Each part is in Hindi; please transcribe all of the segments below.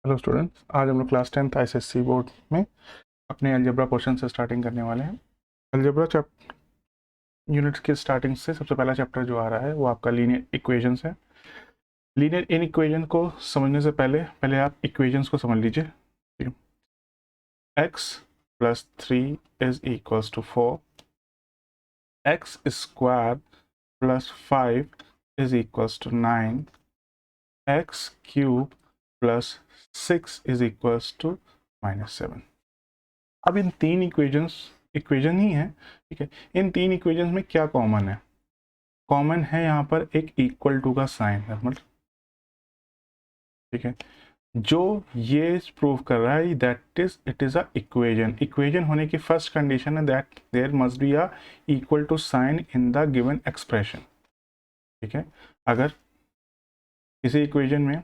हेलो स्टूडेंट्स, आज हम लोग क्लास 10th आईसीएससी बोर्ड में अपने अलजेब्रा क्वेश्चन से स्टार्टिंग करने वाले हैं। अलजेब्रा यूनिट्स के स्टार्टिंग से सबसे पहला चैप्टर जो आ रहा है वो आपका लीनियर इक्वेशंस है। लीनियर इन इक्वेशन को समझने से पहले पहले आप इक्वेशंस को समझ लीजिए। ठीक है, x plus 3 is equals to 4, x square plus 5 is equals to 9, x cube plus 6 is equals to -7। अब इन तीन इक्वेशन ही है, ठीक है। इन तीन इक्वेशंस में क्या कॉमन है? कॉमन है यहाँ पर एक इक्वल टू का साइन है, मतलब ठीक है। जो ये प्रूव कर रहा है that is it is a equation. Equation होने की फर्स्ट कंडीशन है that there must be a equal to sign in the given expression. ठीक है, अगर किसी इक्वेशन में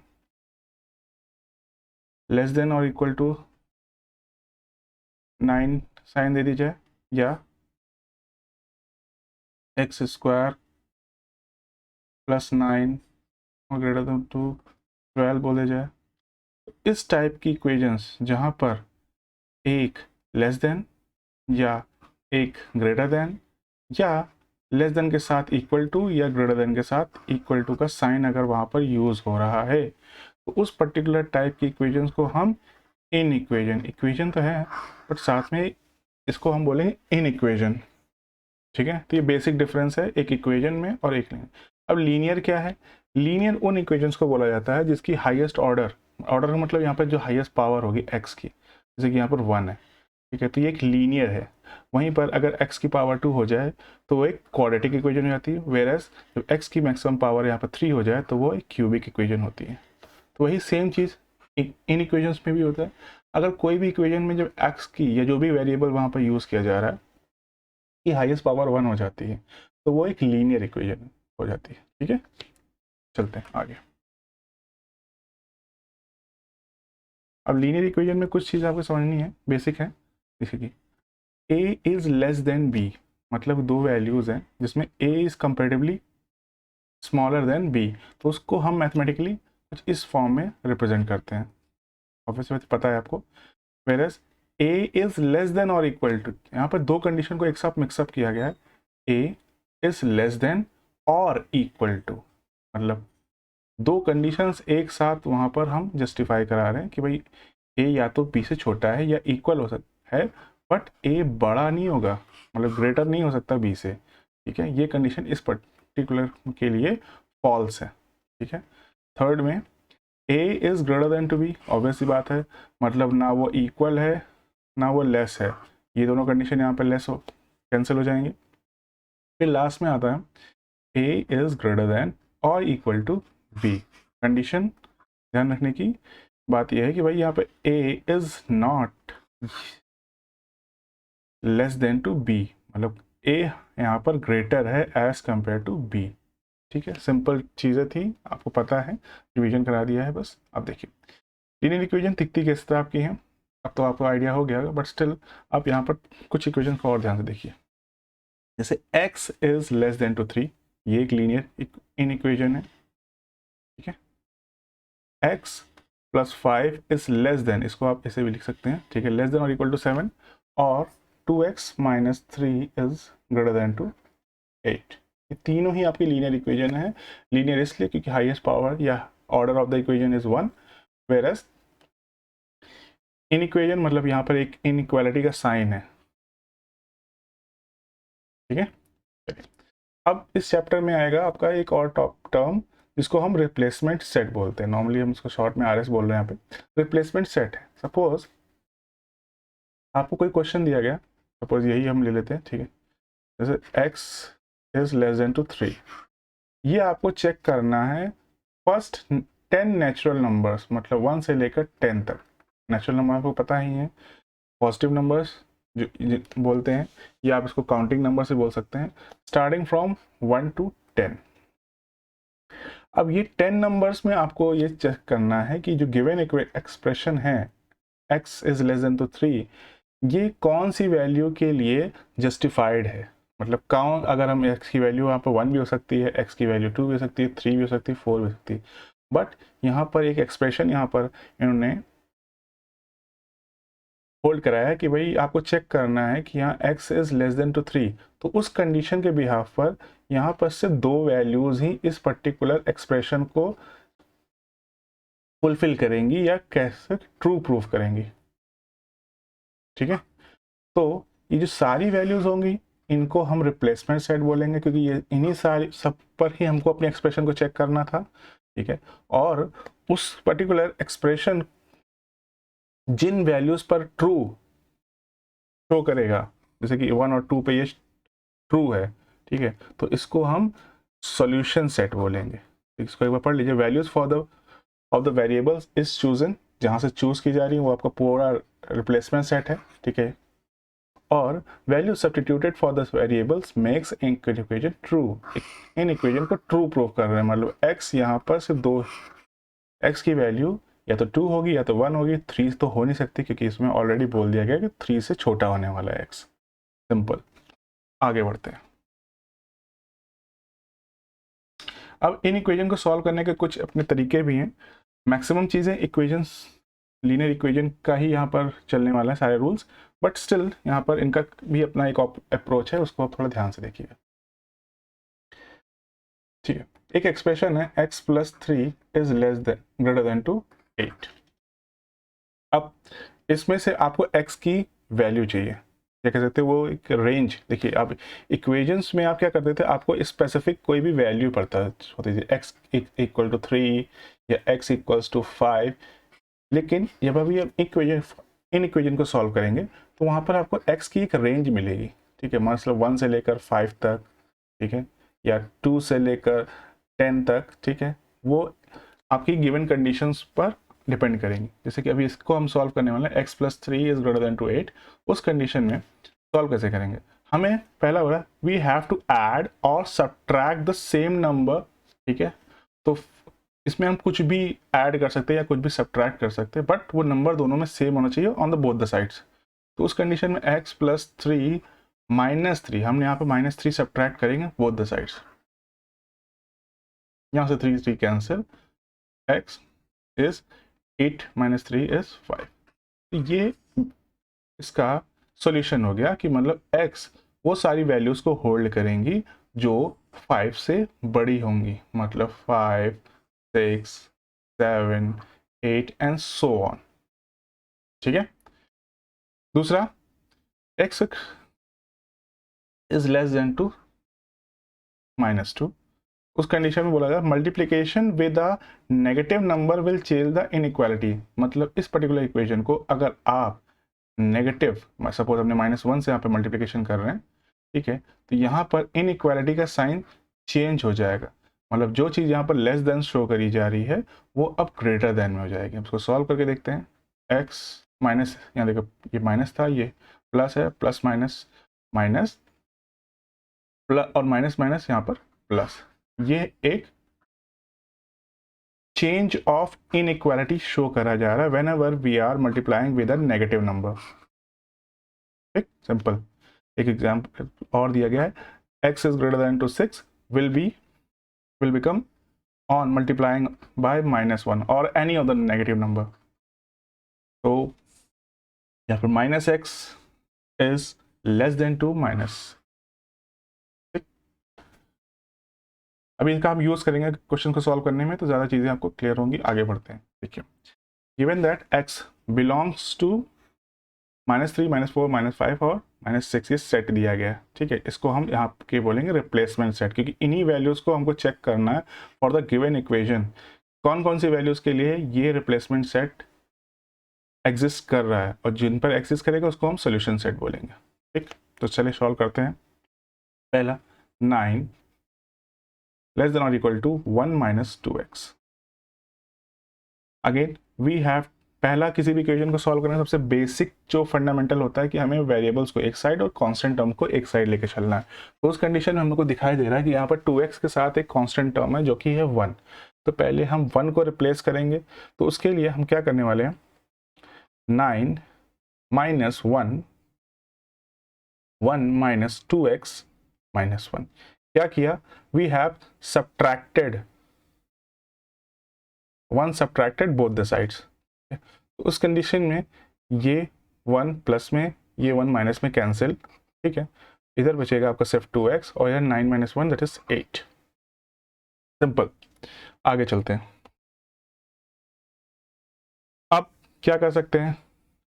लेस देन और इक्वल टू 9 साइन दे दी जाए या एक्स स्क्वायर प्लस 9 और ग्रेटर देन टू 12 बोले जाए, इस टाइप की इक्वेशंस जहाँ पर एक लेस देन या एक ग्रेटर देन या लेस देन के साथ इक्वल टू या ग्रेटर देन के साथ इक्वल टू का साइन अगर वहाँ पर यूज़ हो रहा है तो उस पर्टिकुलर टाइप की इक्वेशंस को हम इन इक्वेशन तो है बट साथ में इसको हम बोलेंगे इन इक्वेशन। ठीक है, तो ये बेसिक डिफरेंस है एक इक्वेशन में और एक लीनियर। अब लीनियर क्या है? लीनियर उन इक्वेशंस को बोला जाता है जिसकी हाईएस्ट ऑर्डर का मतलब यहाँ पर जो हाईएस्ट पावर होगी एक्स की, जैसे कि यहाँ पर 1 है। ठीक है, तो ये एक लीनियर है। वहीं पर अगर x की पावर 2 हो जाए तो वो एक क्वाड्रेटिक इक्वेशन हो जाती है, वेरएस जब x की मैक्सिमम पावर यहाँ पर 3 हो जाए तो वो एक क्यूबिक इक्वेशन होती है। तो वही सेम चीज़ इन इक्वेशंस में भी होता है। अगर कोई भी इक्वेशन में जब x की या जो भी वेरिएबल वहाँ पर यूज़ किया जा रहा है की हाईएस्ट पावर 1 हो जाती है तो वो एक लीनियर इक्वेशन हो जाती है। ठीक है, चलते हैं आगे। अब लीनियर इक्वेशन में कुछ चीज़ आपको समझनी है, बेसिक है। जैसे कि a is less then b, मतलब दो वैल्यूज़ हैं जिसमें a is comparatively smaller than b, तो उसको हम मैथमेटिकली कुछ इस फॉर्म में रिप्रेजेंट करते हैं। ऑब्वियसली पता है आपको। Whereas a is less than और इक्वल टू, यहाँ पर दो कंडीशन को एक साथ मिक्सअप किया गया है। a इज लेस देन और इक्वल टू, मतलब दो कंडीशंस एक साथ वहाँ पर हम जस्टिफाई करा रहे हैं कि भाई a या तो b से छोटा है या इक्वल हो सकता है, बट a बड़ा नहीं होगा, मतलब ग्रेटर नहीं हो सकता b से। ठीक है, ये कंडीशन इस पर्टिकुलर के लिए फॉल्स है। ठीक है, थर्ड में a is greater than to b, obvious सी बात है, मतलब ना वो इक्वल है ना वो लेस है, ये दोनों कंडीशन यहाँ पर लेस हो कैंसिल हो जाएंगे। फिर लास्ट में आता है a इज ग्रेटर देन और इक्वल टू b। कंडीशन ध्यान रखने की बात यह है कि भाई यहाँ पे a is not less than to b, मतलब a यहाँ पर ग्रेटर है एज कंपेयर टू b। ठीक है, सिंपल चीज़ें थी, आपको पता है, रिवीजन करा दिया है बस। अब देखिए लीनियर इक्वेशन दिखती किस तरह आपकी हैं, अब तो आपको आइडिया हो गया, बट स्टिल आप यहाँ पर कुछ इक्वेशन को और ध्यान से देखिए। जैसे x is less than to 3, ये एक लीनियर इन इक्वेशन है। ठीक है, x plus 5 is less than, इसको आप ऐसे भी लिख सकते हैं, ठीक है, लेस देन और इक्वल टू 7, और 2x minus 3 is greater than to 8। ये तीनों ही आपकी लीनियर इक्वेशन है। लीनियर इसलिए क्योंकि हाईएस्ट पावर या order of the equation is 1, whereas in equation मतलब यहाँ पर एक इनइक्वालिटी का साइन है। ठीक है, अब इस चैप्टर में आएगा आपका एक और टॉप टर्म जिसको हम रिप्लेसमेंट सेट बोलते हैं। नॉर्मली हम इसको शॉर्ट में RS बोल रहे हैं। यहाँ पे रिप्लेसमेंट सेट है। सपोज आपको कोई क्वेश्चन दिया गया, सपोज यही हम ले लेते हैं, ठीक है, जैसे x is less than to 3, ये आपको चेक करना है फर्स्ट 10 नेचुरल नंबर्स, मतलब 1 से लेकर 10 तक। नेचुरल नंबर आपको पता ही है, पॉजिटिव नंबर्स जो बोलते हैं, या आप इसको काउंटिंग नंबर से बोल सकते हैं, स्टार्टिंग फ्रॉम 1 to 10। अब ये 10 नंबर्स में आपको ये चेक करना है कि जो गिवन एक्सप्रेशन है x is less than to 3, ये कौन सी वैल्यू के लिए जस्टिफाइड है। मतलब कौन, अगर हम x की वैल्यू यहाँ पर 1 भी हो सकती है, x की वैल्यू 2 भी हो सकती है, 3 भी हो सकती है, 4 भी हो सकती है, बट यहाँ पर एक एक्सप्रेशन यहाँ पर इन्होंने होल्ड कराया है कि भाई आपको चेक करना है कि यहाँ x is less than to 3, तो उस कंडीशन के बिहाफ पर यहाँ पर से दो वैल्यूज ही इस पर्टिकुलर एक्सप्रेशन को फुलफिल करेंगी या कैसे ट्रू प्रूफ करेंगी। ठीक है, तो ये जो सारी वैल्यूज होंगी इनको हम रिप्लेसमेंट सेट बोलेंगे, क्योंकि ये इन्हीं सारी सब पर ही हमको अपने एक्सप्रेशन को चेक करना था। ठीक है, और उस पर्टिकुलर एक्सप्रेशन जिन वैल्यूज पर ट्रू शो करेगा, जैसे कि 1 और 2 पे ये ट्रू है, ठीक है, तो इसको हम सॉल्यूशन सेट बोलेंगे। इसको एक बार पढ़ लीजिए, values for the of the variables is chosen, जहां से चूज की जा रही है वो आपका पूरा रिप्लेसमेंट सेट है। ठीक है, और value substituted for the variables makes equation true, in equation को ट्रू प्रूव कर रहे हैं, मतलब x यहाँ पर सिर्फ दो, x की वैल्यू या तो 2 होगी या तो 1 होगी, 3 तो हो नहीं सकती क्योंकि इसमें ऑलरेडी बोल दिया गया कि 3 से छोटा होने वाला है x। सिंपल, आगे बढ़ते हैं। अब इन इक्वेशन को सॉल्व करने के कुछ अपने तरीके भी हैं। मैक्सिमम चीज़ें इक्वेशंस लीनियर इक्वेशन का ही यहाँ पर चलने वाला है सारे रूल्स, बट स्टिल यहाँ पर इनका भी अपना एक अप्रोच है, उसको आप थोड़ा ध्यान से देखिएगा। ठीक है, एक एक्सप्रेशन है x plus 3 is less than greater than to 8। अब इसमें से आपको x की वैल्यू चाहिए, क्या कह सकते हैं वो एक रेंज। देखिए आप इक्वेशंस में आप क्या करते थे, आपको स्पेसिफिक कोई भी वैल्यू पड़ता होती थी, x इक्वल टू 3 या x इक्वल्स टू 5, लेकिन जब अभी हम इन इक्वेशन को सॉल्व करेंगे तो वहाँ पर आपको x की एक रेंज मिलेगी। ठीक है, मतलब 1 से लेकर 5 तक, ठीक है, या 2 से लेकर 10 तक। ठीक है, वो आपकी गिवन कंडीशंस पर डिपेंड करेंगी। जैसे कि अभी इसको हम सॉल्व करने वाले हैं, x plus 3 is greater than to 8, उस कंडीशन में सॉल्व कैसे करेंगे, हमें पहला बोला वी हैव टू ऐड और सब्ट्रैक्ट द सेम नंबर। ठीक है, तो इसमें हम कुछ भी ऐड कर सकते हैं या कुछ भी सब्ट्रैक्ट कर सकते हैं, बट वो नंबर दोनों में सेम होना चाहिए on the both the sides. तो उस कंडीशन में x प्लस 3 माइनस 3, हम यहाँ पे -3 सब्ट्रैक्ट करेंगे बोथ द साइड्स, यहाँ से 3 3 cancel, x is 8 minus 3 is 5। तो ये इसका सॉल्यूशन हो गया कि मतलब x वो सारी वैल्यूज को होल्ड करेंगी जो 5 से बड़ी होंगी, मतलब 5 6 7 8 एंड सो ऑन। ठीक है, दूसरा x is less than to -2, उस कंडीशन में बोला जाए multiplication with a negative number will change the inequality. मतलब इस पर्टिकुलर इक्वेशन को अगर आप नेगेटिव, सपोज हमने -1 से यहाँ पे मल्टीप्लीकेशन कर रहे हैं, ठीक है, तो यहाँ पर इनइक्वालिटी का साइन चेंज हो जाएगा, मतलब जो चीज़ यहाँ पर लेस देन शो करी जा रही है वो अब ग्रेटर देन में हो जाएगी। हम इसको सॉल्व करके देखते हैं, x माइनस, यहाँ देखो ये माइनस था, ये प्लस है, प्लस माइनस माइनस प्लस, और माइनस माइनस यहाँ पर प्लस, ये एक चेंज ऑफ इनइक्वालिटी शो करा जा रहा है whenever we are multiplying with a negative number. ठीक, सिंपल। एक एग्जाम्पल और दिया गया है, x is greater than to 6 will become on multiplying by -1 or any other negative number. तो या फिर -x is less than 2 minus. अभी इनका हम यूज करेंगे क्वेश्चन को सॉल्व करने में, तो ज़्यादा चीज़ें आपको क्लियर होंगी। आगे बढ़ते हैं। देखिए, given that x belongs to -3 -4 -5 और -6 ये सेट दिया गया है। ठीक है, इसको हम यहाँ के बोलेंगे रिप्लेसमेंट सेट, क्योंकि इन्हीं वैल्यूज़ को हमको चेक करना है फॉर द गिवन इक्वेशन, कौन कौन सी वैल्यूज़ के लिए ये रिप्लेसमेंट सेट एग्जिस्ट कर रहा है, और जिन पर एग्जिस्ट करेगा उसको हम सोल्यूशन सेट बोलेंगे। ठीक, तो चलिए सॉल्व करते हैं। पहला 9 लेस देन और equal to 1 minus 2x। Again we have, पहला किसी भी इक्वेशन को सॉल्व करने सबसे बेसिक जो फंडामेंटल होता है कि हमें वेरिएबल्स को एक साइड और कांस्टेंट टर्म को एक साइड लेके चलना है। तो उस कंडीशन में हमको दिखाई दे रहा है कि यहाँ पर 2x के साथ एक कांस्टेंट टर्म है जो कि है 1। तो पहले हम 1 को रिप्लेस करेंगे, तो उसके लिए हम क्या करने वाले हैं, 9 माइनस 1 माइनस 2x माइनस 1। क्या किया, we have subtracted 1 subtracted both the sides. तो उस कंडीशन में ये 1 प्लस में, ये 1 माइनस में कैंसिल, ठीक है। इधर बचेगा आपका सिर्फ 2x और इधर 9 - 1 दैट इज 8। सिंपल। आगे चलते हैं। अब क्या कर सकते हैं,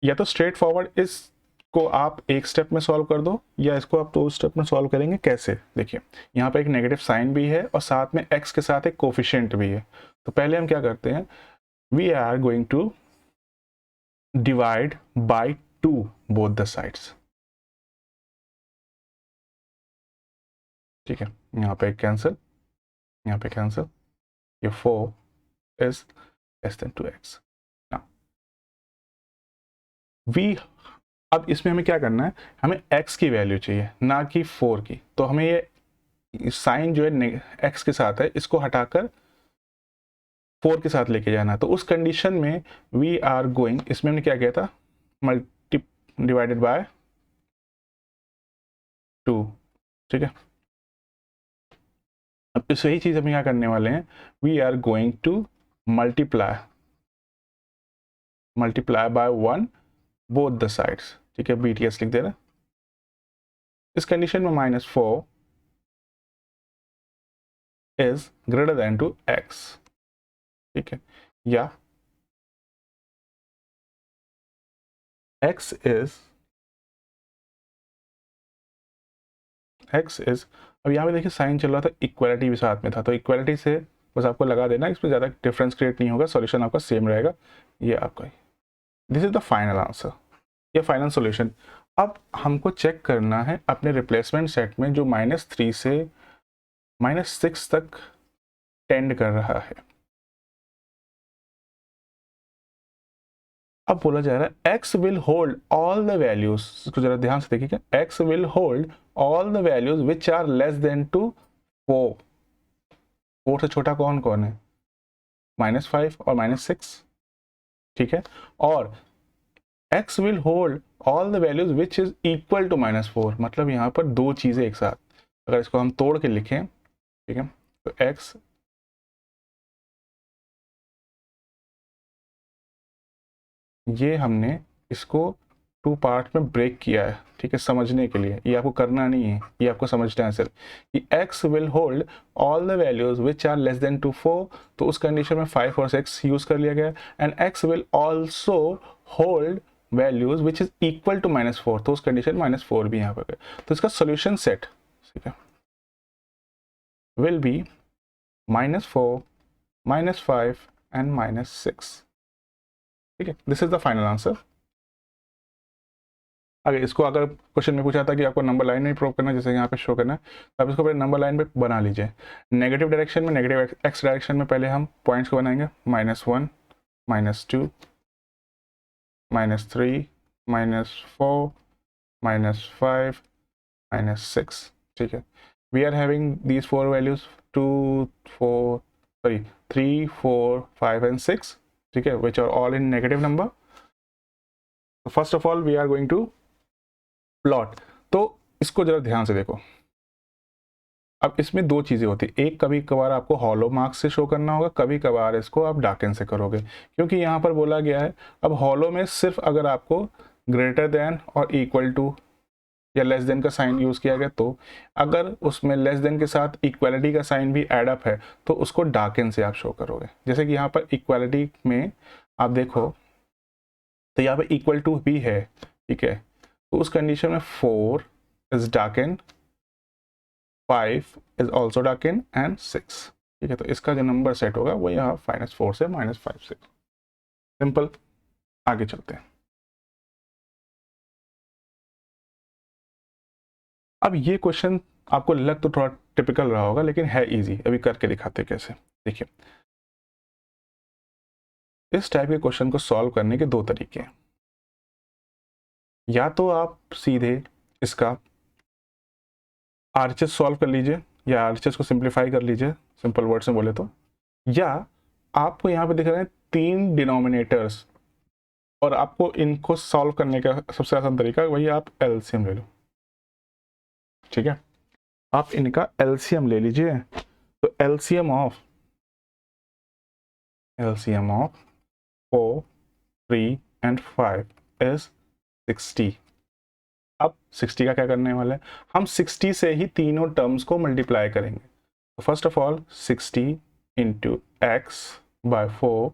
या तो स्ट्रेट फॉरवर्ड इसको आप एक स्टेप में सॉल्व कर दो, या इसको आप 2 स्टेप में सॉल्व करेंगे। कैसे, देखिए यहाँ पर एक नेगेटिव साइन भी है और साथ में x के साथ एक कोफिशिएंट भी है। तो पहले हम क्या करते हैं, we are going to divide by 2 both the sides, ठीक है। यहाँ पे कैंसिल, यहाँ पे कैंसिल, ये 4 is less then 2x। We, अब इसमें हमें क्या करना है, हमें x की वैल्यू चाहिए ना कि 4 की। तो हमें ये साइन जो है x के साथ है, इसको हटाकर 4 के साथ लेके जाना है। तो उस कंडीशन में वी आर गोइंग, इसमें हमने क्या किया था, मल्टी डिवाइडेड बाय 2, ठीक है। अब इस वही चीज हम क्या करने वाले हैं, we are going to multiply by 1 both the sides, ठीक है। BTS लिख देना। इस कंडीशन में -4 is greater than to x, ठीक है, या x इज अब यहाँ पे देखिए साइन चल रहा था, इक्वालिटी भी साथ में था, तो इक्वालिटी से बस आपको लगा देना, इसमें ज़्यादा डिफरेंस क्रिएट नहीं होगा, सॉल्यूशन आपका सेम रहेगा। ये आपका, this is the final answer, ये फाइनल सॉल्यूशन। अब हमको चेक करना है अपने रिप्लेसमेंट सेट में जो -3 से -6 तक टेंड कर रहा है। अब बोला जा रहा है x will hold all the values, इसको जरा ध्यान से देखिएगा, x will hold all the values which are less than to 4। 4 से छोटा कौन कौन है, -5 और -6, ठीक है। और x will hold all the values which is equal to -4, मतलब यहाँ पर दो चीजें एक साथ, अगर इसको हम तोड़ के लिखें, ठीक है, तो x, ये हमने इसको 2 पार्ट में ब्रेक किया है, ठीक है, समझने के लिए। ये आपको करना नहीं है, ये आपको समझना है सिर्फ कि x will hold all the values which are less than to 4, तो उस कंडीशन में 5 और 6 यूज कर लिया गया। And x will also hold values which is equal to -4, तो उस कंडीशन -4 भी यहाँ पर गए। तो इसका सोल्यूशन सेट, ठीक है, विल बी -4, -5 एंड -6, ठीक है। This is the final answer. अगर इसको अगर क्वेश्चन में पूछा था कि आपको नंबर लाइन में प्रूव करना है, जैसे यहाँ पे शो करना है, तो आप इसको पहले नंबर लाइन पे बना लीजिए। नेगेटिव डायरेक्शन में, नेगेटिव x डायरेक्शन में पहले हम पॉइंट्स को बनाएंगे, -1, -2, -3, -4, -5, -6, ठीक है। We are having these 4 values 3, 4, 5 and 6, ठीक है, which are all in negative number. First of all we are going to plot. तो इसको जरा ध्यान से देखो, अब इसमें दो चीज़ें होती है, एक कभी कभार आपको हॉलो मार्क्स से शो करना होगा, कभी कभार इसको आप डार्कन से करोगे, क्योंकि यहाँ पर बोला गया है। अब हॉलो में सिर्फ अगर आपको ग्रेटर देन और इक्वल टू या लेस देन का साइन यूज़ किया गया, तो अगर उसमें लेस देन के साथ इक्वालिटी का साइन भी एड अप है तो उसको डार्कन से आप शो करोगे। जैसे कि यहाँ पर इक्वालिटी में आप देखो तो यहाँ पर इक्वल टू भी है, ठीक है, तो उस कंडीशन में 4 is darken, 5 is also darken and 6, ठीक है। तो इसका जो नंबर सेट होगा वो यहाँ -4 से -5 से। सिंपल। आगे चलते हैं। अब ये क्वेश्चन आपको लग तो थोड़ा टिपिकल रहा होगा, लेकिन है इजी। अभी करके दिखाते हैं कैसे। देखिए, इस टाइप के क्वेश्चन को सॉल्व करने के दो तरीके हैं। या तो आप सीधे इसका आरएचएस सॉल्व कर लीजिए, या आरएचएस को सिंप्लीफाई कर लीजिए, सिंपल वर्ड्स में बोले तो। या आपको यहाँ पे दिख रहे हैं 3 डिनोमिनेटर्स, और आपको इनको सॉल्व करने का सबसे आसान तरीका वही, आप एलसीएम ले लो, ठीक है। आप इनका एलसीएम ले लीजिए। तो एलसीएम ऑफ 4, 3 एंड 5 इज 60। अब 60 का क्या करने वाले हैं, हम 60 से ही तीनों टर्म्स को मल्टीप्लाई करेंगे। तो first of all 60 into x by 4,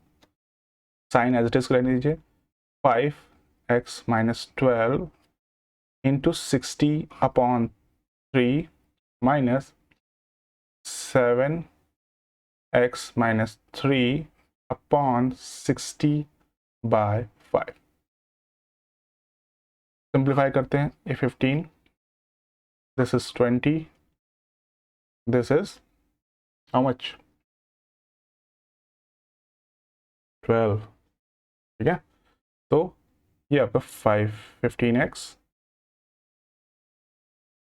sign as it is कर दीजिए, 5x minus 12 into 60 upon 3 minus 7x minus 3 upon 60 by 5। Simplify करते हैं, ये 15, this is 20, this is how much, 12। ठीक है, तो ये आपका 15x,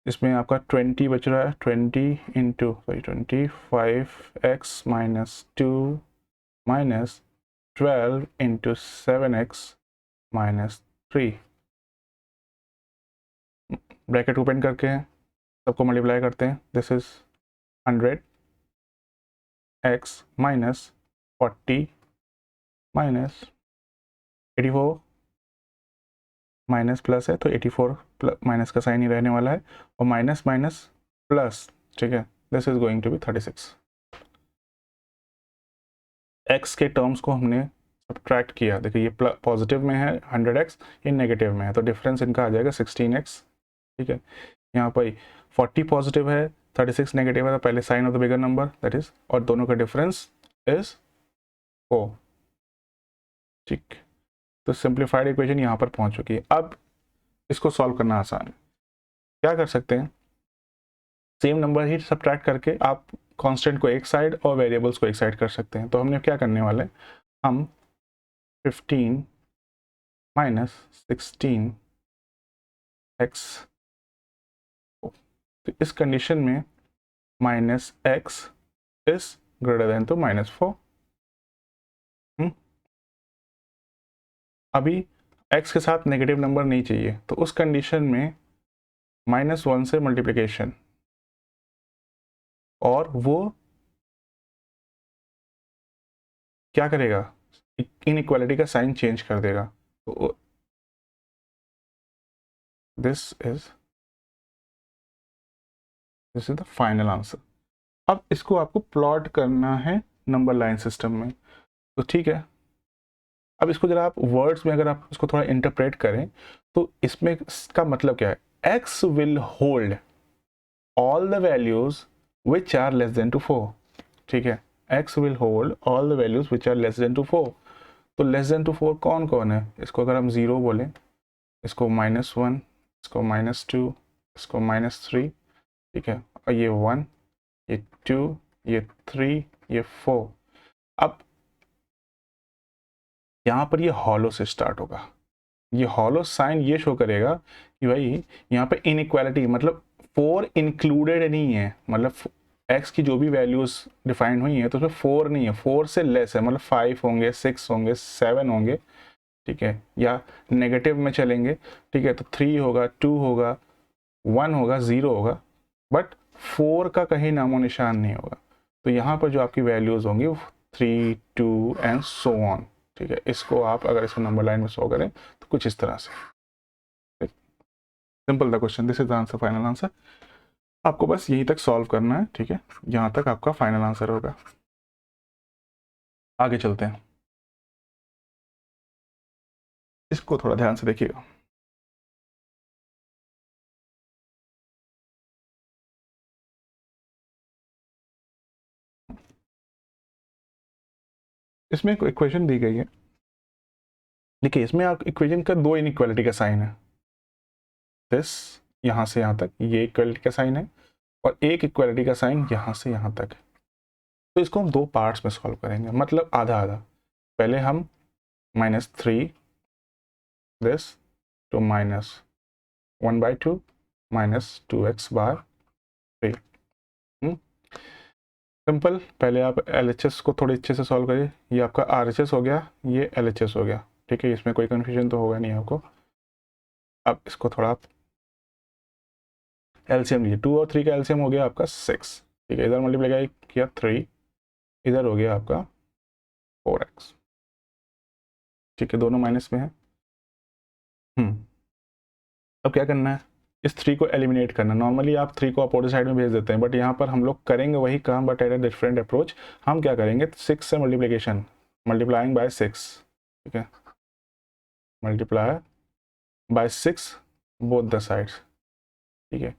इसमें आपका 20 बच रहा है, 20 into 25x minus 2 minus 12 into 7x minus 3, bracket open करके सबको मल्टीप्लाई करते हैं, this is 100x minus 40 minus 84, minus plus है तो 84 प्लस माइनस का साइन ही रहने वाला है, और माइनस माइनस प्लस, ठीक है, this is going to be 36। X के टर्म्स को हमने सब्ट्रैक्ट किया, देखिए ये पॉजिटिव में है 100x, ये नेगेटिव में है, तो डिफरेंस इनका आ जाएगा 16x। ठीक है, यहाँ पर 40 पॉजिटिव है, 36 नेगेटिव है, तो पहले sign of the bigger number that is, और दोनों का डिफरेंस इज 4। ठीक, तो सिंप्लीफाइड इक्वेशन यहाँ पर पहुँच चुकी है। अब इसको सॉल्व करना आसान है, क्या कर सकते हैं, सेम नंबर ही सब्ट्रैक्ट करके आप कांस्टेंट को एक साइड और वेरिएबल्स को एक साइड कर सकते हैं। तो हमने क्या करने वाले, हम 15 माइनस 16x, तो इस कंडीशन में minus x is greater then तो -4। अभी x के साथ नेगेटिव नंबर नहीं चाहिए, तो उस कंडीशन में -1 से मल्टीप्लिकेशन, और वो क्या करेगा, इनइक्वालिटी का साइन चेंज कर देगा। तो this is the final answer. अब इसको आपको प्लॉट करना है नंबर लाइन सिस्टम में, तो ठीक है, अब इसको जरा आप वर्ड्स में अगर आप इसको थोड़ा इंटरप्रेट करें, तो इसमें इसका मतलब क्या है, x will hold all the values which are less than to 4। ठीक है, x will hold all the values which are less than to 4। तो लेस देन टू 4 कौन कौन है, इसको अगर हम 0 बोलें, इसको -1, इसको -2, इसको -3, ठीक है, और ये 1, ये 2, ये 3, ये 4। अब यहाँ पर ये हॉलो से स्टार्ट होगा, ये हॉलो साइन ये शो करेगा कि भाई यहाँ पे इनइक्वालिटी, मतलब 4 इंक्लूडेड नहीं है, मतलब x की जो भी वैल्यूज डिफाइंड हुई है तो उसमें 4 नहीं है, 4 से लेस है, मतलब 5 होंगे, 6 होंगे, 7 होंगे, ठीक है, या नेगेटिव में चलेंगे, ठीक है, तो 3 होगा, 2 होगा, 1 होगा, 0 होगा, बट 4 का कहीं नामो निशान नहीं होगा। तो यहाँ पर जो आपकी वैल्यूज होंगी वो 3, 2 एंड सो ऑन। ठीक है, इसको आप अगर इसको नंबर लाइन में शो करें तो कुछ इस तरह से, सिंपल था question, this is the answer, final answer. आपको बस यहीं तक सॉल्व करना है, ठीक है, यहाँ तक आपका फाइनल आंसर होगा। आगे चलते हैं, इसको थोड़ा ध्यान से देखिएगा। इसमें एक इक्वेशन दी गई है, देखिए इसमें आप इक्वेशन का 2 इनइक्वालिटी का साइन है, दिस यहाँ से यहाँ तक ये इक्वालिटी का साइन है, और एक इक्वालिटी का साइन यहाँ से यहाँ तक है। तो इसको हम 2 पार्ट्स में सॉल्व करेंगे, मतलब आधा आधा। पहले हम -3 दिस टू -1/2 -2x/3। सिंपल, पहले आप LHS को थोड़े अच्छे से सॉल्व करिए, ये आपका RHS हो गया, ये LHS हो गया, ठीक है, इसमें कोई कन्फ्यूजन तो होगा नहीं आपको। अब इसको थोड़ा आप एलसीएम लीजिए, 2 और 3 का एलसीएम हो गया आपका 6, ठीक है, इधर मल्टीप्लाई किया 3, इधर हो गया आपका 4x, ठीक है, दोनों माइनस में है। अब क्या करना है, इस 3 को एलिमिनेट करना। नॉर्मली आप 3 को अपोजिट साइड में भेज देते हैं, बट यहाँ पर हम लोग करेंगे वही काम but at a different approach. हम क्या करेंगे, 6 से मल्टीप्लिकेशन, मल्टीप्लाइंग बाय 6, ठीक है, multiply by 6 both the sides, ठीक है।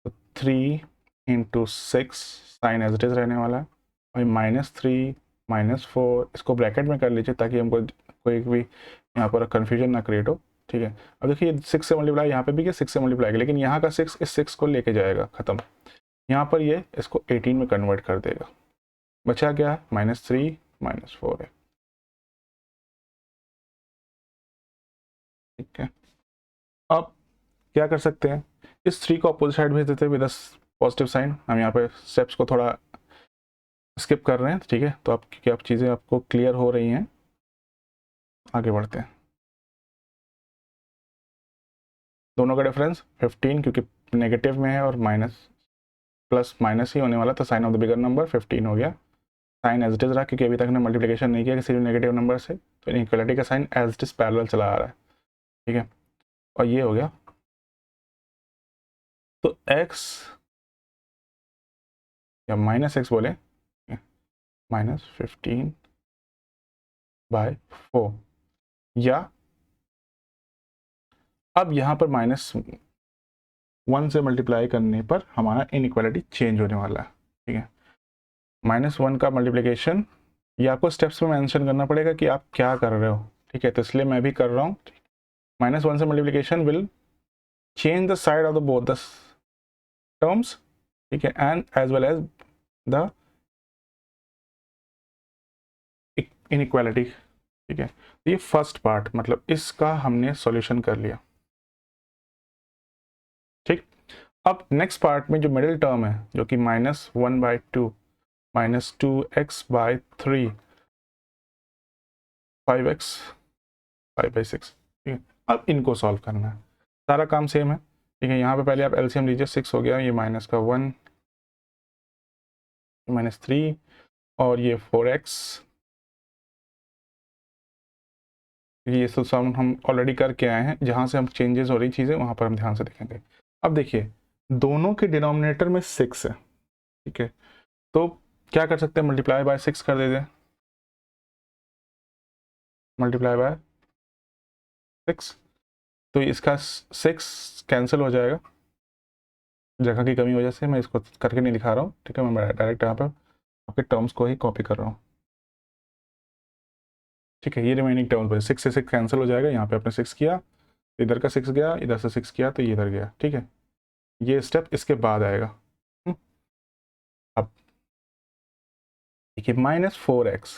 तो 3 into 6 sign as it is रहने वाला है, और -3 -4 इसको ब्रैकेट में कर लीजिए ताकि हमको कोई भी यहाँ पर कन्फ्यूजन ना क्रिएट हो, ठीक है। अब देखिए 6 से मल्टीप्लाई यहाँ पे भी क्या 6 से मल्टीप्लाई, लेकिन यहाँ का 6 इस 6 को लेके जाएगा, खत्म। यहाँ पर ये इसको 18 में कन्वर्ट कर देगा, बचा क्या है, -3 -4 है, ठीक है। अब क्या कर सकते हैं, इस 3 को अपोजिट साइड भेज देते हैं विद पॉजिटिव साइन। हम यहाँ पे स्टेप्स को थोड़ा स्किप कर रहे हैं, ठीक है। तो आप क्योंकि आप चीज़ें आपको क्लियर हो रही हैं, आगे बढ़ते हैं। दोनों का डिफरेंस 15, क्योंकि नेगेटिव में है और माइनस प्लस माइनस ही होने वाला, तो sign of the bigger number 15 हो गया। साइन एज इट इज रहा, क्योंकि अभी तक ने मल्टीप्लिकेशन नहीं किया किसी भी नेगेटिव नंबर से, तो इनइक्वालिटी का sign as it is parallel चला आ रहा है, ठीक है। और ये हो गया, तो x या -x बोले, -15/4, या अब यहाँ पर -1 से मल्टीप्लाई करने पर हमारा इनइक्वालिटी चेंज होने वाला है, ठीक है। -1 का मल्टीप्लिकेशन, ये आपको स्टेप्स में मेंशन करना पड़ेगा कि आप क्या कर रहे हो, ठीक है। तो इसलिए मैं भी कर रहा हूँ, -1 से multiplication will change the side of the both the terms, ठीक है, and as well as the inequality, ठीक है। तो ये फर्स्ट पार्ट, मतलब इसका हमने सॉल्यूशन कर लिया, ठीक। अब नेक्स्ट पार्ट में जो मिडिल टर्म है, जो कि -1/2 -2x/3 5x 5/6, ठीक है। अब इनको सॉल्व करना है, सारा काम सेम है, ठीक है। यहाँ पे पहले आप एलसीएम लीजिए, 6 हो गया, ये माइनस का 1 -3 और ये 4x, ये सब सम हम ऑलरेडी करके आए हैं, जहाँ से हम चेंजेस हो रही चीज़ें वहाँ पर हम ध्यान से देखेंगे। अब देखिए दोनों के डिनोमिनेटर में 6 है, ठीक है। तो क्या कर सकते हैं, मल्टीप्लाई बाय 6 कर देते हैं, मल्टीप्लाई बाय 6, तो इसका 6 कैंसिल हो जाएगा, जगह की कमी वजह से मैं इसको करके नहीं दिखा रहा हूँ, ठीक है। मैं डायरेक्ट यहाँ पर आपके टर्म्स को ही कॉपी कर रहा हूँ, ठीक है। ये रिमेनिंग टर्म्स बचे, 6 से 6 कैंसिल हो जाएगा, यहाँ पे आपने 6 किया, इधर का 6 गया, इधर से 6 किया तो ये इधर गया, ठीक है। ये स्टेप इसके बाद आएगा। अब देखिए -4x,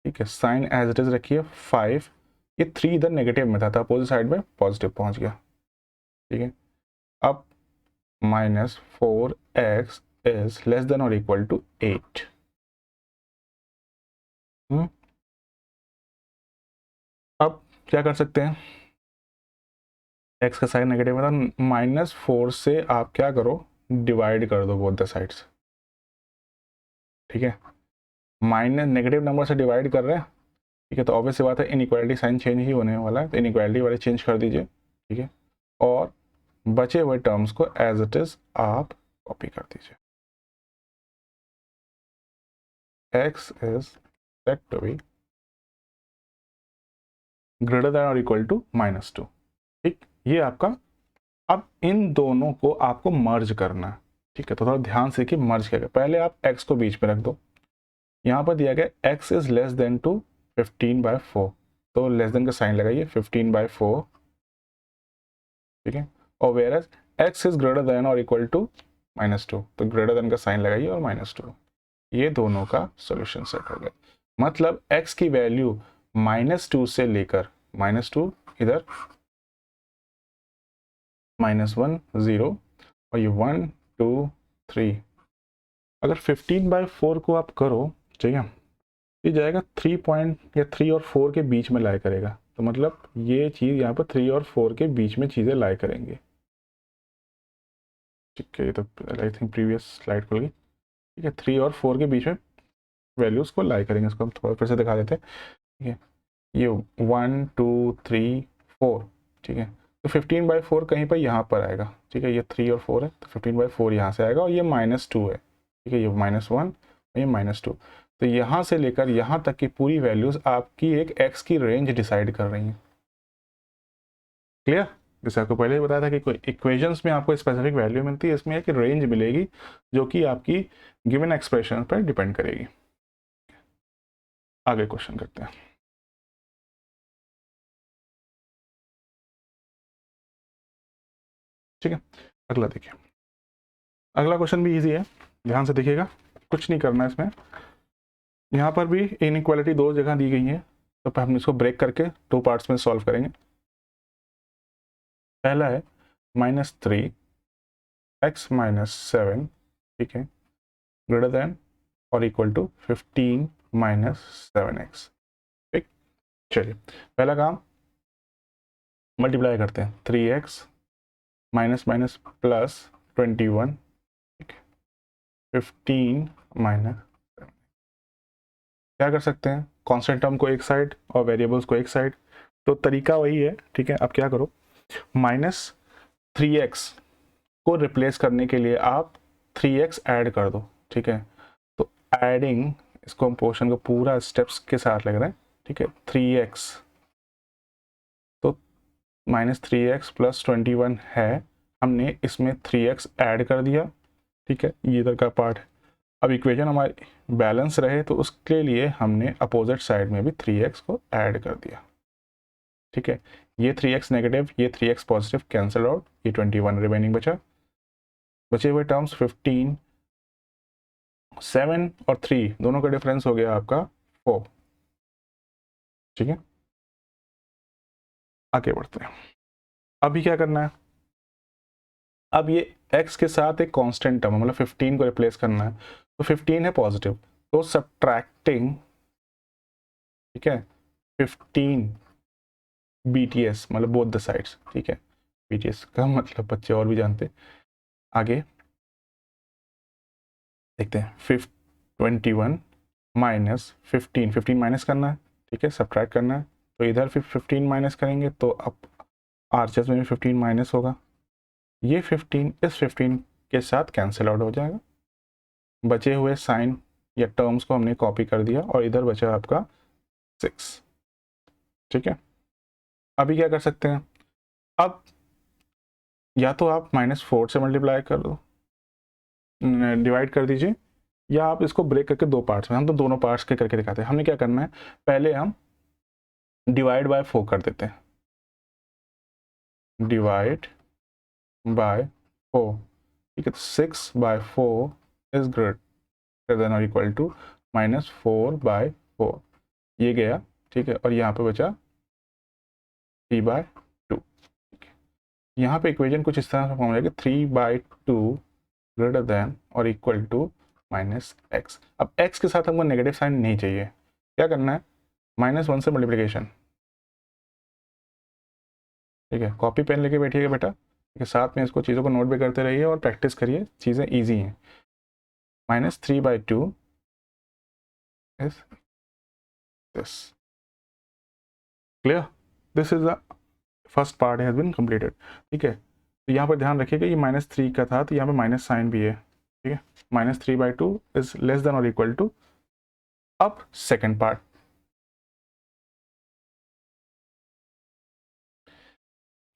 ठीक है, साइन एज इट इज रखिए 5, ये 3 इधर नेगेटिव में था, तो अपोजिट साइड में पॉजिटिव पहुंच गया, ठीक है। अब -4x इज लेस देन और इक्वल टू 8, अब क्या कर सकते हैं, x का साइन नेगेटिव में था, -4 से आप क्या करो, डिवाइड कर दो बोथ द साइड्स, ठीक है। माइनस नेगेटिव नंबर से डिवाइड कर रहे हैं, ठीक है, तो ऑब्वियस सी बात है इनइक्वालिटी साइन चेंज ही होने वाला है, तो इनइक्वालिटी वाले चेंज कर दीजिए, ठीक है। और बचे हुए टर्म्स को एज इट इज आप कॉपी कर दीजिए, x is set to be greater than और इक्वल टू -2, ठीक। ये आपका, अब इन दोनों को आपको मर्ज करना है, ठीक है। तो थोड़ा ध्यान से कि मर्ज क्या, पहले आप x को बीच में रख दो, यहाँ पर दिया गया x is less than to 15/4, तो लेस देन का साइन लगाइए 15/4, ठीक है। और whereas x is greater than और इक्वल टू -2, तो ग्रेटर देन का साइन लगाइए और -2, ये दोनों का सॉल्यूशन सेट हो गया। मतलब x की वैल्यू -2 से लेकर -2 इधर -1 0 और ये 1 2 3, अगर 15/4 को आप करो, ठीक है, ये जाएगा 3 पॉइंट या 3 और 4 के बीच में लाई करेगा, तो मतलब ये चीज़ यहाँ पर 3 और 4 के बीच में चीज़ें लाई करेंगे, ठीक है। ये तो आई थिंक प्रीवियस स्लाइड खुल गई, ठीक है। 3 और 4 के बीच में वैल्यूज़ को लाई करेंगे, इसको हम थोड़ा फिर से दिखा देते हैं, ठीक है। ये 1 2 3 4, ठीक है। तो 15/4 कहीं पर यहाँ पर आएगा, ठीक है, ये 3 और 4 है, तो 15/4 यहाँ से आएगा, और ये -2 है, ठीक है, ये -1 और ये -2। तो यहाँ से लेकर यहाँ तक की पूरी वैल्यूज़ आपकी एक x की रेंज डिसाइड कर रही हैं। क्लियर? जैसे आपको पहले ही बताया था कि कोई इक्वेशंस में आपको स्पेसिफिक वैल्यू मिलती है, इसमें एक रेंज मिलेगी जो कि आपकी गिवन एक्सप्रेशन पर डिपेंड करेगी। आगे क्वेश्चन करते हैं। ठीक है, अगला देखिए। अगला क्वेश्चन भी इजी है, ध्यान से देखिएगा, कुछ नहीं करना है इसमें। यहाँ पर भी इनइक्वालिटी दो जगह दी गई है, तो हम इसको ब्रेक करके दो पार्ट्स में सॉल्व करेंगे। पहला है -3 x - 7, ठीक है, ग्रेटर देन और इक्वल टू 15 - 7x। ठीक, चलिए पहला काम मल्टीप्लाई करते हैं। 3x माइनस माइनस प्लस 21, ठीक है, 15 माइनस, क्या कर सकते हैं, कांस्टेंट टर्म को एक साइड और वेरिएबल्स को एक साइड, तो तरीका वही है, ठीक है। अब क्या करो, -3x को रिप्लेस करने के लिए आप 3x ऐड कर दो, ठीक है। तो एडिंग, इसको हम पोर्शन को पूरा स्टेप्स के साथ लग रहे हैं, ठीक है। 3x, तो -3x प्लस 21 है, हमने इसमें 3x ऐड कर दिया, ठीक है, ये इधर का पार्ट है। अब इक्वेशन हमारी बैलेंस रहे तो उसके लिए हमने अपोजिट साइड में भी 3x को ऐड कर दिया, ठीक है। ये 3x नेगेटिव, ये 3x पॉजिटिव कैंसिल आउट, ये 21 रिमेनिंग बचा। बचे हुए टर्म्स 15, 7 और 3 दोनों का डिफरेंस हो गया आपका 4, ठीक है। आगे बढ़ते हैं। अभी क्या करना है, अब ये x के साथ एक कांस्टेंट टर्म, मतलब 15 को रिप्लेस करना है, तो 15 है पॉजिटिव, तो सब्ट्रैक्टिंग, ठीक है, 15 BTS, मतलब बोथ द साइड्स, ठीक है। BTS का मतलब बच्चे और भी जानते। आगे देखते हैं, 21 माइनस 15, 15 माइनस करना है, ठीक है, सब्ट्रैक्ट करना है, तो इधर फिर 15 माइनस करेंगे तो अब आरचेस में भी 15 माइनस होगा, ये 15 इस 15 के साथ कैंसिल आउट हो जाएगा। बचे हुए साइन या टर्म्स को हमने कॉपी कर दिया और इधर बचा आपका 6, ठीक है। अभी क्या कर सकते हैं, अब या तो आप -4 से मल्टीप्लाई कर दो, डिवाइड कर दीजिए, या आप इसको ब्रेक करके दो पार्ट्स में, हम तो दोनों पार्ट्स के करके दिखाते हैं। हमने क्या करना है, पहले हम डिवाइड बाय 4 कर देते हैं, डिवाइड बाय 4, ठीक है। 6/4 इज ग्रेटर देन और इक्वल टू -4/4, ये गया, ठीक है, और यहाँ पे बचा 3/2, ठीक है। यहाँ पे इक्वेशन कुछ इस तरह से फॉर्म हो जाएगा, 3/2 ग्रेटर देन और इक्वल टू -x। अब x के साथ हमको नेगेटिव साइन नहीं चाहिए, क्या करना है, -1 से मल्टीप्लिकेशन, ठीक है। कॉपी पेन लेके बैठिएगा बेटा, ठीक है, साथ में इसको चीज़ों को नोट भी करते रहिए और प्रैक्टिस करिए, चीज़ें ईजी हैं। -3/2 is this, clear, this is the first part has been completed, ठीक है। तो यहाँ पर ध्यान रखिएगा, ये -3 का था, तो यहाँ पे माइनस साइन भी है, ठीक है। -3/2 इज लेस देन और इक्वल टू, अब सेकेंड पार्ट,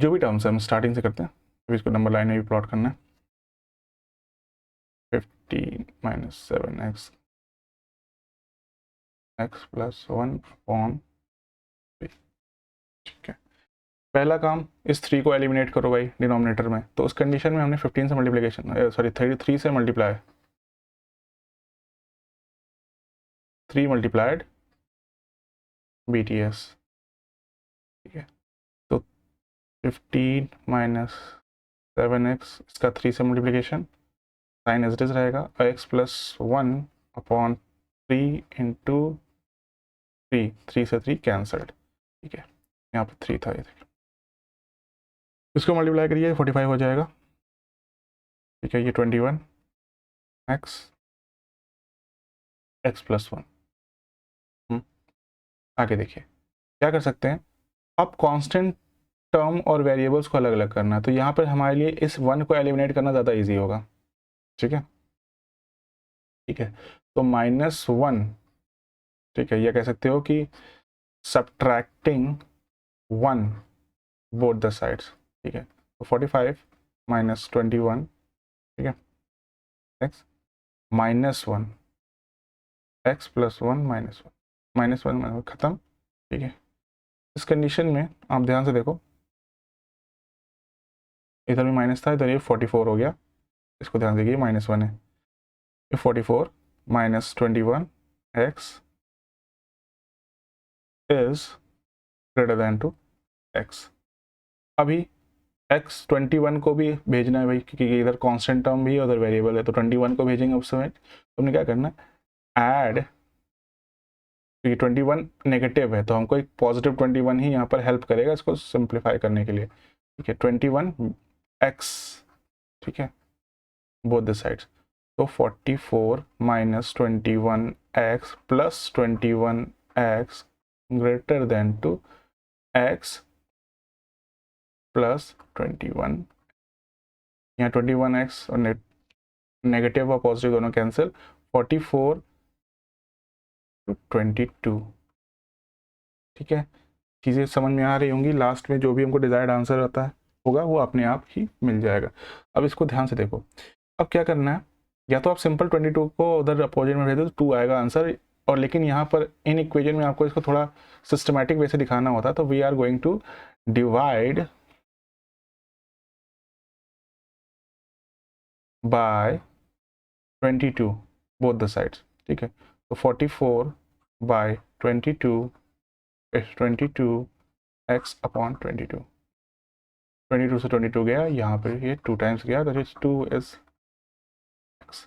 जो भी टर्म्स हम स्टार्टिंग से करते हैं, तो इसको नंबर लाइन में भी प्लॉट करना है। 15 - 7x x + 1/3, ठीक है। पहला काम, इस 3 को एलिमिनेट करो भाई डिनोमिनेटर में, तो उस कंडीशन में हमने 15 से मल्टीप्लिकेशन, सॉरी 3 से मल्टीप्लाई, 3 मल्टीप्लाइड BTS, ठीक है। तो 15 - 7x, इसका 3 से multiplication, sign as it is रहेगा, x + 1/3 इंटू 3 से 3 कैंसल्ड, ठीक है। यहाँ पर 3 था, ये देखिए, इसको मल्टीप्लाई करिए 45 हो जाएगा, ठीक है। ये 21 x + 1। आगे देखिए क्या कर सकते हैं, अब कांस्टेंट टर्म और वेरिएबल्स को अलग अलग करना है, तो यहाँ पर हमारे लिए इस 1 को एलिमिनेट करना ज़्यादा ईजी होगा। ठीक है, ठीक है, तो -1, ठीक है, ये कह सकते हो कि सब्ट्रैक्टिंग 1 बोथ द साइड्स। ठीक है, तो 45 माइनस 21, ठीक है, एक्स -1 एक्स प्लस 1 -1 खत्म। ठीक है, इस कंडीशन में आप ध्यान से देखो, इधर भी माइनस था, इधर ये 44 हो गया, इसको ध्यान देखिए, -1 है, ये 44 minus 21 x is greater than to x. अभी एक्स 21 को भी भेजना है भाई, क्योंकि इधर कांस्टेंट टर्म भी है, उधर वेरिएबल है, तो 21 को भेजेंगे उस समय। तुमने क्या करना है, ऐड, क्योंकि 21 नेगेटिव है तो हमको एक पॉजिटिव 21 ही यहाँ पर हेल्प करेगा इसको सिंप्लीफाई करने के लिए। ठीक है, 21 एक्स, ठीक है, बोथ द साइड्स, तो 44 minus 21 x plus 21 x greater than to x plus 21, यहाँ 21 एक्स और नेगेटिव और पॉजिटिव दोनों कैंसिल, 44 टू 22। ठीक है, चीज़ें समझ में आ रही होंगी, लास्ट में जो भी हमको डिजायर्ड आंसर आता है होगा वो अपने आप ही मिल जाएगा। अब इसको ध्यान से देखो, अब क्या करना है, या तो आप सिंपल 22 को उधर अपोजिट में भेज दो तो 2 आएगा आंसर, और लेकिन यहाँ पर इन इक्वेशन में आपको इसको थोड़ा सिस्टमैटिक वे से दिखाना होता है, तो we are going to divide by 22 both the sides. ठीक है, तो 44 बाय 22 इज 22 एक्स अपॉन 22, 22 से 22 गया, यहाँ पर ये 2 टाइम्स गया, दैट इज 2 इज एक्स।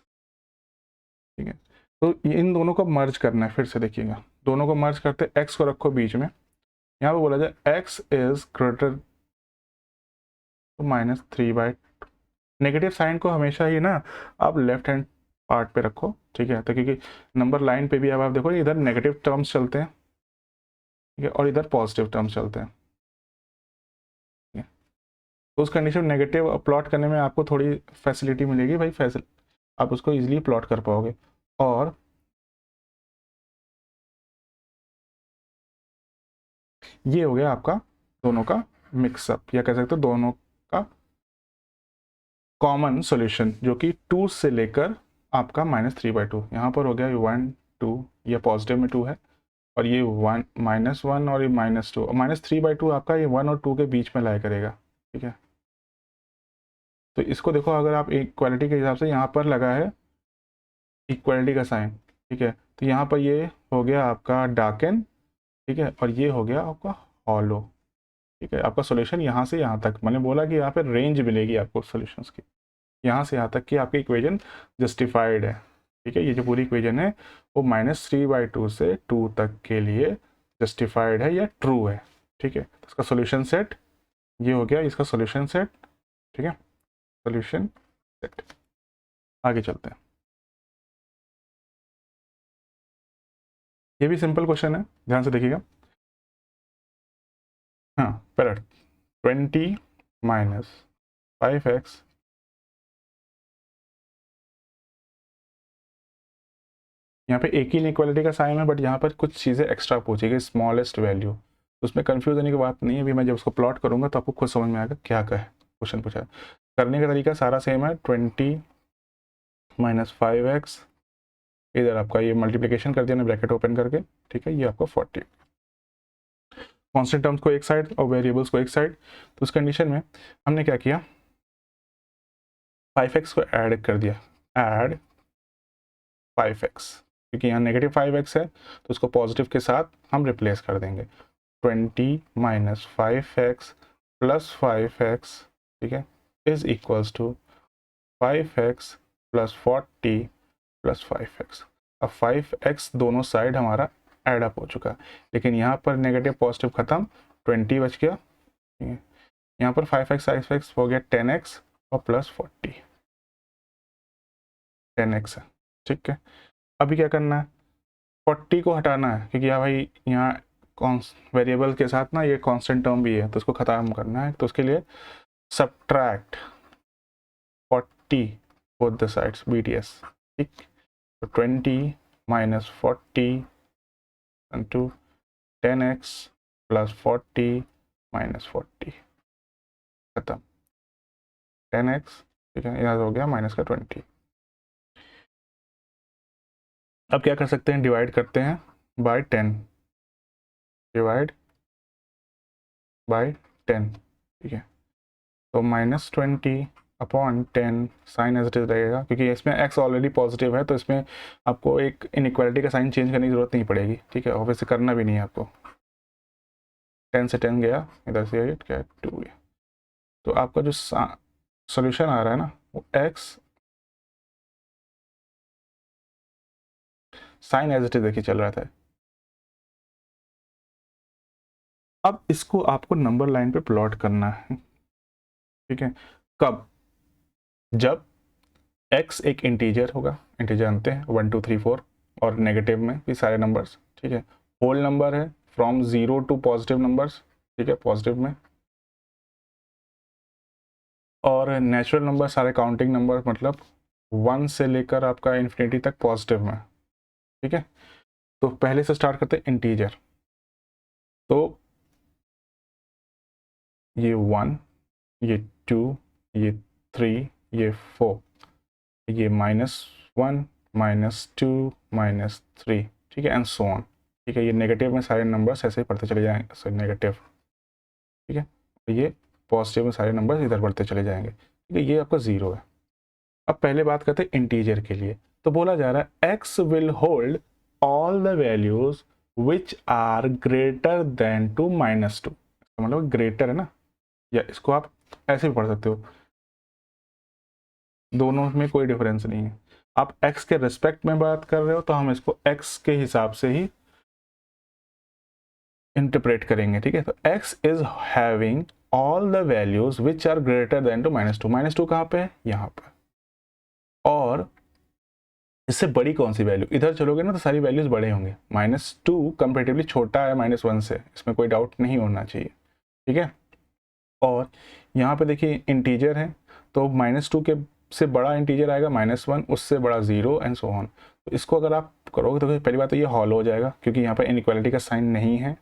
ठीक है, तो इन दोनों को मर्ज करना है, फिर से देखिएगा, दोनों को मर्ज करते, एक्स को रखो बीच में, यहाँ पे बोला जाए x is greater to -3/2। Negative sign को हमेशा ही ना आप लेफ्ट हैंड पार्ट पे रखो। ठीक है, तो क्योंकि नंबर लाइन पे भी अब आप देखो इधर नेगेटिव टर्म्स चलते हैं, ठीक है, और इधर पॉजिटिव टर्म्स चलते हैं। तो उस कंडीशन नेगेटिव प्लॉट करने में आपको थोड़ी फैसिलिटी मिलेगी भाई, आप उसको इजीली प्लॉट कर पाओगे। और ये हो गया आपका दोनों का मिक्सअप, या कह सकते हो दोनों का कॉमन सॉल्यूशन, जो कि 2 से लेकर आपका -3/2, यहाँ पर हो गया 1 2, ये पॉजिटिव में 2 है, और ये 1 -1 और ये -2, -3/2 आपका ये 1 और 2 के बीच में लाई करेगा। ठीक है, तो इसको देखो, अगर आप इक्वालिटी के हिसाब से यहाँ पर लगा है इक्वालिटी का साइन, ठीक है, तो यहाँ पर ये हो गया आपका डार्कन, ठीक है, और ये हो गया आपका हॉलो। ठीक है, आपका सॉल्यूशन यहाँ से यहाँ तक, मैंने बोला कि यहाँ पे रेंज मिलेगी आपको सॉल्यूशंस की, यहाँ से यहाँ तक की आपकी इक्वेशन जस्टिफाइड है। ठीक है, ये जो पूरी इक्वेशन है वो -3/2 से 2 तक के लिए जस्टिफाइड है या ट्रू है। ठीक है, तो इसका सॉल्यूशन सेट ये हो गया, इसका सॉल्यूशन सेट। ठीक है, सॉल्यूशन सेट, आगे चलते हैं। ये भी सिंपल क्वेश्चन है, ध्यान से देखिएगा। हाँ, पैरेट 20 माइनस 5x यहाँ पे एक ही इनइक्वालिटी का साइन है, बट यहाँ पर कुछ चीज़ें एक्स्ट्रा पूछी गई, स्मॉलेस्ट वैल्यू, तो उसमें कंफ्यूज होने की बात नहीं है। अभी मैं जब उसको प्लॉट करूँगा तो आपको खुद समझ में आएगा क्या क्या है क्वेश्चन पूछा है। करने का तरीका सारा सेम है, 20 माइनस 5x, इधर आपका ये मल्टीप्लिकेशन कर दिया ना ब्रैकेट ओपन करके। ठीक है, ये आपका 40, कॉन्स्टेंट टर्म्स को एक साइड और वेरिएबल्स को एक साइड। तो उस कंडीशन में हमने क्या किया, 5x को ऐड कर दिया, ऐड 5x, क्योंकि यहाँ नेगेटिव 5x है तो उसको पॉजिटिव के साथ हम रिप्लेस कर देंगे। 20 माइनस 5x प्लस 5x, ठीक है, is equals to 5x plus 40 plus 5x। अब 5x दोनों साइड हमारा एड अप हो चुका है, लेकिन यहाँ पर नेगेटिव पॉजिटिव खत्म, 20 बच गया। यहाँ पर 5x 5x हो गया 10x और प्लस 40, 10x है। ठीक है, अभी क्या करना है, 40 को हटाना है, क्योंकि यहाँ भाई यहाँ वेरिएबल के साथ ना ये कांस्टेंट टर्म भी है, तो इसको ख़त्म करना है। तो उसके लिए subtract 40 both the sides BTS, ठीक। तो 20 minus 40 into 10x plus 40 minus 40, खत्म। 10x, ठीक है, यहाँ हो गया माइनस का 20। अब क्या कर सकते हैं, डिवाइड करते हैं बाय 10, डिवाइड बाय 10, ठीक है। तो minus 20 upon 10 sign as it is रहेगा, क्योंकि इसमें x ऑलरेडी पॉजिटिव है, तो इसमें आपको एक इनइक्वालिटी का साइन चेंज करने की जरूरत नहीं पड़ेगी, ठीक है। ऑब्वियसली करना भी नहीं है आपको। 10 से 10 गया, इधर से 8 क्या 2 गया। तो आपका जो सॉल्यूशन आ रहा है ना, वो x sign as it is देखिए चल रहा था। अब इसको आपको नंबर लाइन पे प्लॉट करना है, ठीक है। कब, जब x एक इंटीजर होगा, इंटीजर जानते हैं 1 2 3 4, और नेगेटिव में भी सारे नंबर्स, ठीक है। होल नंबर है फ्रॉम 0 टू पॉजिटिव नंबर्स, ठीक है, पॉजिटिव में। और नेचुरल नंबर सारे काउंटिंग नंबर, मतलब 1 से लेकर आपका इन्फिनिटी तक पॉजिटिव में, ठीक है। तो पहले से स्टार्ट करते हैं इंटीजर। तो ये 1, ये 2, ये 3, ये 4, ये -1 -2 -3, ठीक है, एंड सो ऑन, ठीक है। ये नेगेटिव में सारे नंबर्स ऐसे ही पढ़ते चले जाएंगे, सॉरी नेगेटिव, ठीक है। तो ये पॉजिटिव में सारे नंबर्स इधर बढ़ते चले जाएंगे, ठीक है। ये आपका 0 है। अब पहले बात करते हैं इंटीजर के लिए। तो बोला जा रहा है x will hold all the values which are greater than to -2, मतलब ग्रेटर है ना, या इसको आप ऐसे भी पढ़ सकते हो, दोनों में कोई डिफरेंस नहीं है। आप x के रिस्पेक्ट में बात कर रहे हो तो हम इसको x के हिसाब से ही इंटरप्रेट करेंगे, ठीक है। तो x is having all the values which are greater than to -2, -2 कहाँ पे है, यहाँ पर। और इससे बड़ी कौन सी वैल्यू, इधर चलोगे ना तो सारी वैल्यूज बड़े होंगे। -2 कंपेरेटिवली छोटा है -1 से, इसमें कोई डाउट नहीं होना चाहिए, ठीक है। और यहाँ पे देखिए इंटीजर है, तो -2 के से बड़ा इंटीजर आएगा -1, उससे बड़ा 0 एंड सो ऑन। तो इसको अगर आप करोगे तो पहली बात तो ये हॉल हो जाएगा, क्योंकि यहाँ पे इनइक्वालिटी का साइन नहीं है,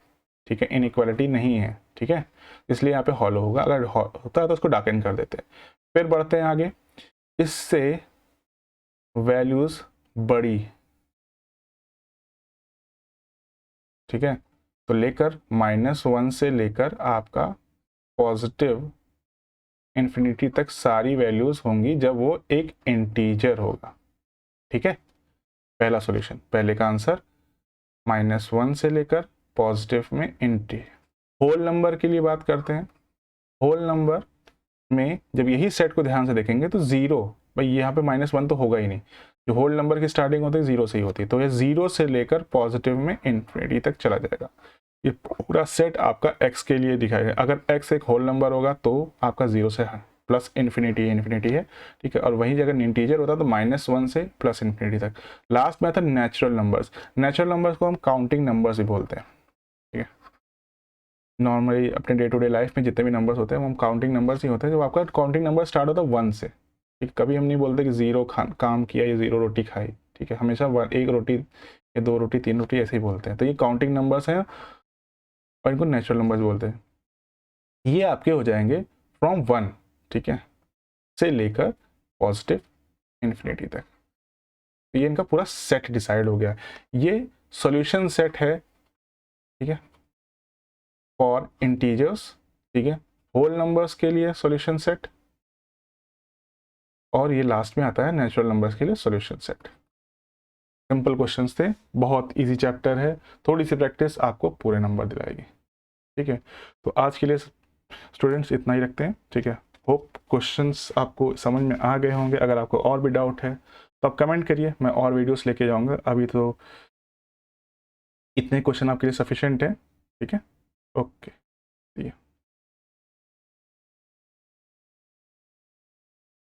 ठीक है, इनइक्वालिटी नहीं है, ठीक है, इसलिए यहाँ पे हॉलो होगा। अगर होता है तो उसको डार्क एंड कर देते हैं। फिर बढ़ते हैं आगे, इससे वैल्यूज बड़ी, ठीक है। तो लेकर -1 से लेकर आपका पॉजिटिव इन्फिनिटी तक सारी वैल्यूज होंगी जब वो एक इंटीजर होगा, ठीक है। पहला सॉल्यूशन, पहले का आंसर -1 से लेकर पॉजिटिव में इंटीजर। होल नंबर के लिए बात करते हैं। होल नंबर में जब यही सेट को ध्यान से देखेंगे तो 0, भाई यहाँ पे -1 तो होगा ही नहीं, जो होल नंबर की स्टार्टिंग होती है 0 से ही होती है, तो ये 0 से लेकर पॉजिटिव में इन्फिनिटी तक चला जाएगा। ये पूरा सेट आपका x के लिए दिखाएगा। अगर x एक होल नंबर होगा तो आपका 0 से प्लस इन्फिनिटी है, ठीक है। और वहीं अगर इंटीजर होता तो -1 से प्लस इन्फिनिटी तक। Last method natural numbers. Natural numbers को हम काउंटिंग नंबर्स भी बोलते हैं, ठीक है। नॉर्मली अपने डे टू डे लाइफ में जितने भी नंबर्स होते हैं वो हम काउंटिंग नंबर्स ही होते हैं। जब आपका काउंटिंग नंबर स्टार्ट होता है 1 से, ठीक, कभी हम नहीं बोलते कि 0 काम किया या 0 रोटी खाई, ठीक है। हमेशा 1 रोटी या 2 रोटी 3 रोटी ऐसे ही बोलते हैं। तो ये काउंटिंग नंबर्स हैं और इनको नेचुरल नंबर्स बोलते हैं। ये आपके हो जाएंगे फ्रॉम 1, ठीक है, से लेकर पॉजिटिव इन्फिनिटी तक। तो ये इनका पूरा सेट डिसाइड हो गया। ये सॉल्यूशन सेट है, ठीक है, फॉर इंटीजर्स, ठीक है। होल नंबर्स के लिए सॉल्यूशन सेट, और ये लास्ट में आता है नेचुरल नंबर्स के लिए सॉल्यूशन सेट। सिंपल क्वेश्चंस थे, बहुत इजी चैप्टर है, थोड़ी सी प्रैक्टिस आपको पूरे नंबर दिलाएगी, ठीक है। तो आज के लिए स्टूडेंट्स इतना ही रखते हैं, ठीक है। होप क्वेश्चंस आपको समझ में आ गए होंगे। अगर आपको और भी डाउट है तो आप कमेंट करिए, मैं और वीडियोस लेके जाऊंगा। अभी तो इतने क्वेश्चन आपके लिए सफिशिएंट है, ठीक है। ओके।